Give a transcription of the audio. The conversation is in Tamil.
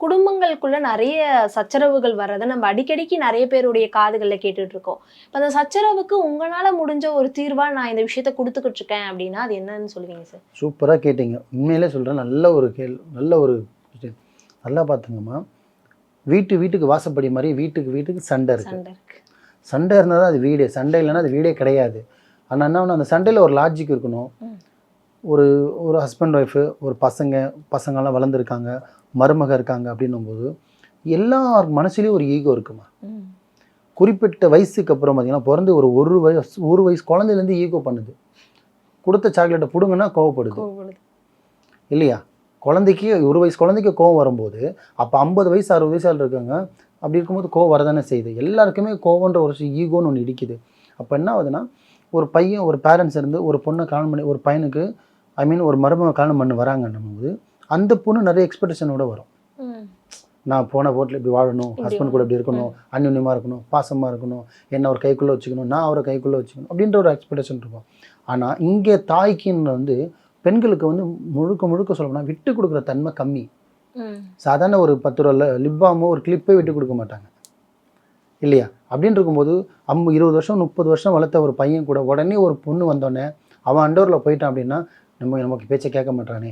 குடும்பங்களுக்குள்ள நிறைய சச்சரவுகள் வர்றதை நம்ம அடிக்கடிக்கு நிறைய பேருடைய காதுகள்ல கேட்டுட்டு இருக்கோம். இப்ப அந்த சச்சரவுக்கு உங்களால முடிஞ்ச ஒரு தீர்வா நான் இந்த விஷயத்த கொடுத்துக்கிட்டு இருக்கேன் அப்படின்னா அது என்னன்னு சொல்லுவீங்க சார்? சூப்பராக கேட்டீங்க. உண்மையிலே சொல்கிறேன், நல்ல ஒரு நல்ல ஒரு விஷயம். நல்லா பார்த்துங்கம்மா, வீட்டுக்கு வாசப்படி மாதிரி வீட்டுக்கு சண்டை இருக்குது. சண்டை இருந்தால் தான் அது வீடே. சண்டை இல்லைன்னா அது வீடே கிடையாது. ஆனால் என்ன ஒன்று, அந்த சண்டையில் ஒரு லாஜிக் இருக்கணும். ஒரு ஒரு ஹஸ்பண்ட் ஒய்ஃபு, ஒரு பசங்கள்லாம் வளர்ந்துருக்காங்க, மருமக இருக்காங்க அப்படின்னும்போது எல்லார் மனசுலேயும் ஒரு ஈகோ இருக்குமா. குறிப்பிட்ட வயசுக்கு அப்புறம் பார்த்தீங்கன்னா, பிறந்து ஒரு வயசு குழந்தைலேருந்து ஈகோ பண்ணுது. கொடுத்த சாக்லேட்டை பிடுங்கன்னா கோவப்படுது இல்லையா? குழந்தைக்கு ஒரு வயசு குழந்தைக்கு கோவம் வரும்போது அப்போ 50 வயசு 60 வயசாக இருக்காங்க. அப்படி இருக்கும்போது கோவம் வரதானே செய்யுது. எல்லாருக்குமே கோவன்ற ஒரு ஈகோன்னு ஒன்று இடிக்குது. அப்போ என்ன ஆகுதுன்னா, ஒரு பையன் ஒரு பேரண்ட்ஸ் இருந்து ஒரு பொண்ணை கல்யாணம் பண்ணி, ஒரு பையனுக்கு ஒரு மருமக கல்யாணம் பண்ணி வராங்கன்னும் போது அந்த பொண்ணு நிறைய எக்ஸ்பெக்டேஷனோட வரும். நான் போன போட்டில் இப்படி வாழணும், ஹஸ்பண்ட் கூட இப்படி இருக்கணும், அந்யுன்யமாக இருக்கணும், பாசமாக இருக்கணும், என்ன ஒரு கைக்குள்ளே வச்சுக்கணும், நான் அவரை கைக்குள்ளே வச்சுக்கணும் அப்படின்ற ஒரு எக்ஸ்பெக்டேஷன் இருக்கும். ஆனால் இங்கே தாய்க்குன்னு பெண்களுக்கு முழுக்க சொல்லணும்னா விட்டு கொடுக்குற தன்மை கம்மி. சாதாரண ஒரு 10 ரூபா லிப்பாமோ ஒரு கிளிப்பே விட்டு கொடுக்க மாட்டாங்க இல்லையா? அப்படின்னு இருக்கும்போது 20 வருஷம் 30 வருஷம் வளர்த்த ஒரு பையன் கூட உடனே ஒரு பொண்ணு வந்தோடனே அவன் அண்டோரில் போயிட்டான் அப்படின்னா நமக்கு பேச்சை கேட்க மாட்டானே.